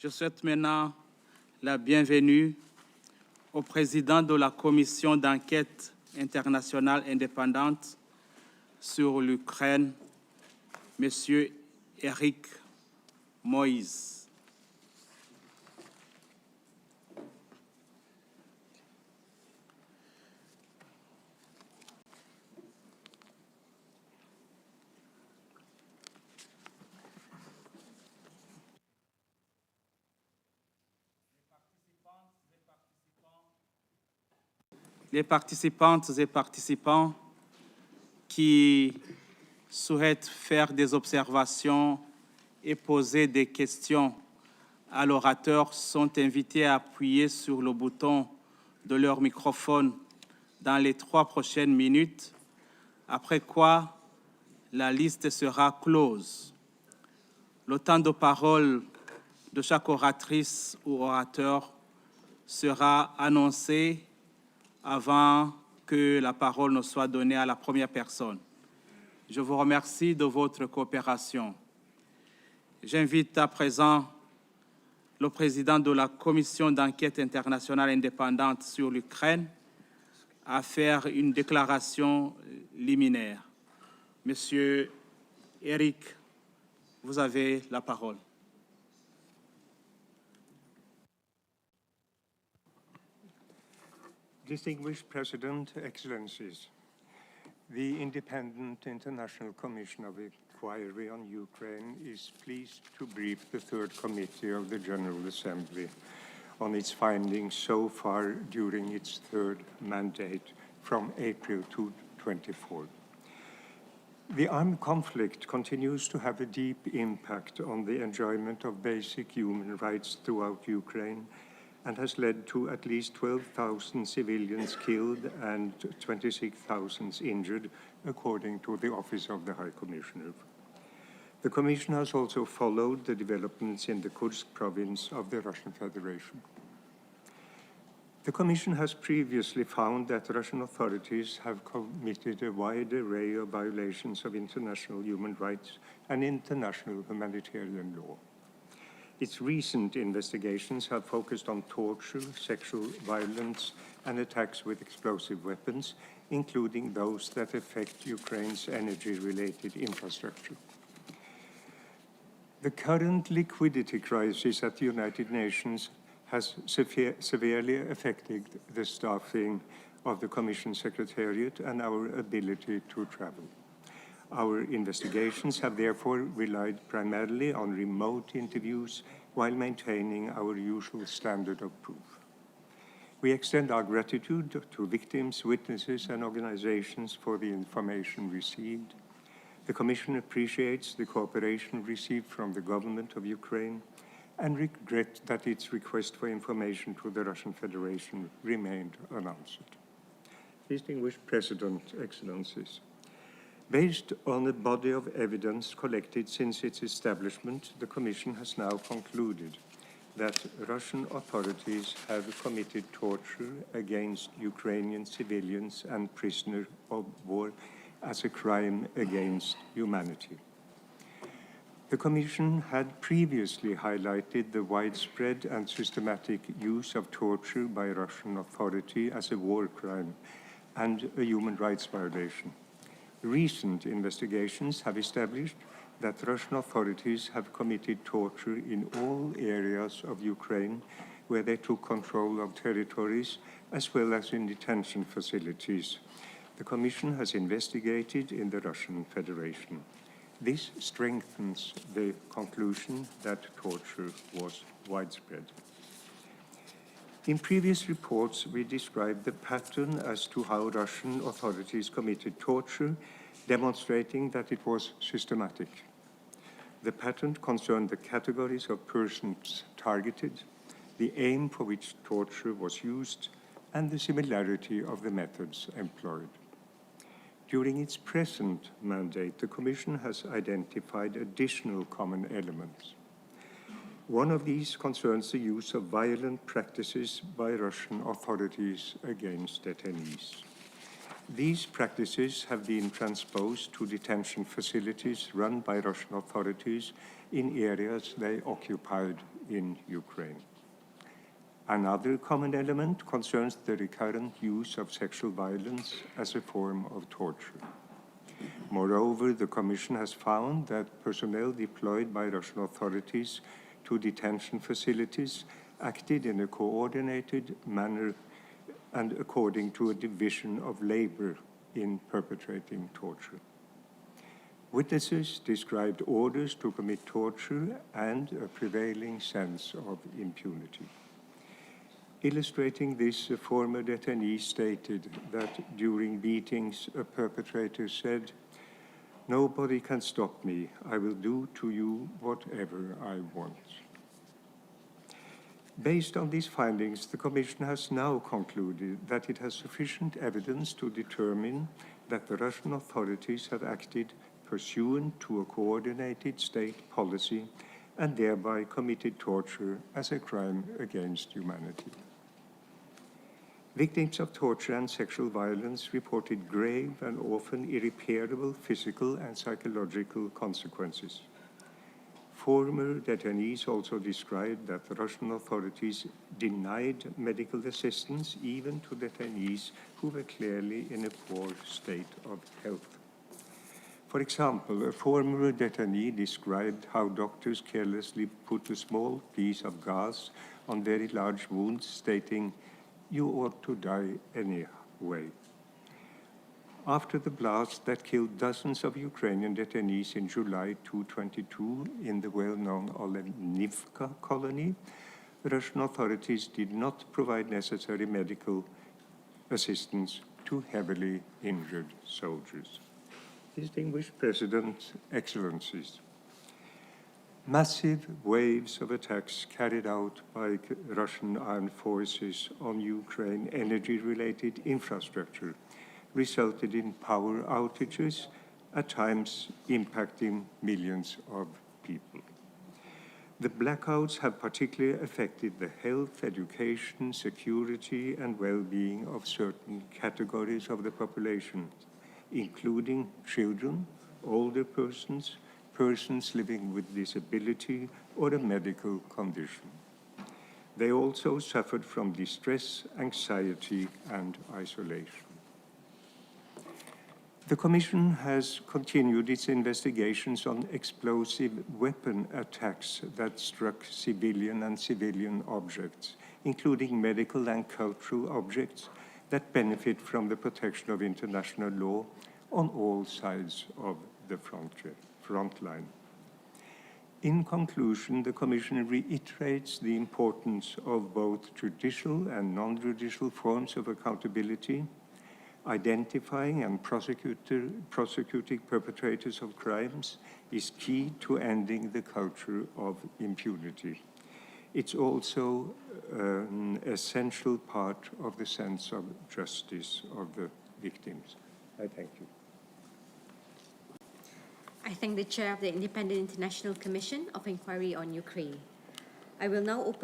Je souhaite maintenant la bienvenue au président de la commission d'enquête internationale indépendante sur l'Ukraine, M. Erik Møse. Les participantes et participants qui souhaitent faire des observations et poser des questions à l'orateur sont invités à appuyer sur le bouton de leur microphone dans les 3 prochaines minutes, après quoi la liste sera close. Le temps de parole de chaque oratrice ou orateur sera annoncé avant que la parole ne soit donnée à la première personne. Je vous remercie de votre coopération. J'invite à présent le président de la commission d'enquête internationale indépendante sur l'Ukraine à faire une déclaration liminaire. Monsieur Erik, vous avez la parole. Distinguished President, Excellencies, the Independent International Commission of Inquiry on Ukraine is pleased to brief the Third Committee of the General Assembly on its findings so far during its third mandate from April 2024. The armed conflict continues to have a deep impact on the enjoyment of basic human rights throughout Ukraine and has led to at least 12,000 civilians killed and 26,000 injured, according to the Office of the High Commissioner. The Commission has also followed the developments in the Kursk province of the Russian Federation. The Commission has previously found that Russian authorities have committed a wide array of violations of international human rights and international humanitarian law. Its recent investigations have focused on torture, sexual violence, and attacks with explosive weapons, including those that affect Ukraine's energy-related infrastructure. The current liquidity crisis at the United Nations has severely affected the staffing of the Commission Secretariat and our ability to travel. Our investigations have therefore relied primarily on remote interviews while maintaining our usual standard of proof. We extend our gratitude to victims, witnesses, and organizations for the information received. The Commission appreciates the cooperation received from the government of Ukraine and regrets that its request for information to the Russian Federation remained unanswered. Distinguished President, Excellencies, based on a body of evidence collected since its establishment, the Commission has now concluded that Russian authorities have committed torture against Ukrainian civilians and prisoners of war as a crime against humanity. The Commission had previously highlighted the widespread and systematic use of torture by Russian authority as a war crime and a human rights violation. Recent investigations have established that Russian authorities have committed torture in all areas of Ukraine where they took control of territories, as well as in detention facilities. The Commission has investigated in the Russian Federation. This strengthens the conclusion that torture was widespread. In previous reports, we described the pattern as to how Russian authorities committed torture, demonstrating that it was systematic. The pattern concerned the categories of persons targeted, the aim for which torture was used, and the similarity of the methods employed. During its present mandate, the Commission has identified additional common elements. One of these concerns the use of violent practices by Russian authorities against detainees. These practices have been transposed to detention facilities run by Russian authorities in areas they occupied in Ukraine. Another common element concerns the recurrent use of sexual violence as a form of torture. Moreover, the Commission has found that personnel deployed by Russian authorities to detention facilities acted in a coordinated manner and according to a division of labor in perpetrating torture. Witnesses described orders to commit torture and a prevailing sense of impunity. Illustrating this, a former detainee stated that during beatings, a perpetrator said, "Nobody can stop me. I will do to you whatever I want." Based on these findings, the Commission has now concluded that it has sufficient evidence to determine that the Russian authorities have acted pursuant to a coordinated state policy and thereby committed torture as a crime against humanity. Victims of torture and sexual violence reported grave and often irreparable physical and psychological consequences. Former detainees also described that the Russian authorities denied medical assistance even to detainees who were clearly in a poor state of health. For example, a former detainee described how doctors carelessly put a small piece of gas on very large wounds, stating, "You ought to die anyway." After the blast that killed dozens of Ukrainian detainees in July 2022 in the well-known Olenivka colony, the Russian authorities did not provide necessary medical assistance to heavily injured soldiers. Distinguished President, Excellencies, massive waves of attacks carried out by Russian armed forces on Ukraine energy-related infrastructure resulted in power outages, at times impacting millions of people. The blackouts have particularly affected the health, education, security, and well-being of certain categories of the population, including children, older persons, persons living with disability or a medical condition. They also suffered from distress, anxiety, and isolation. The Commission has continued its investigations on explosive weapon attacks that struck civilian and civilian objects, including medical and cultural objects that benefit from the protection of international law on all sides of the front line. In conclusion, the Commission reiterates the importance of both judicial and non-judicial forms of accountability. Identifying and prosecuting perpetrators of crimes is key to ending the culture of impunity. It's also an essential part of the sense of justice of the victims. I thank you. I thank the Chair of the Independent International Commission of Inquiry on Ukraine. I will now open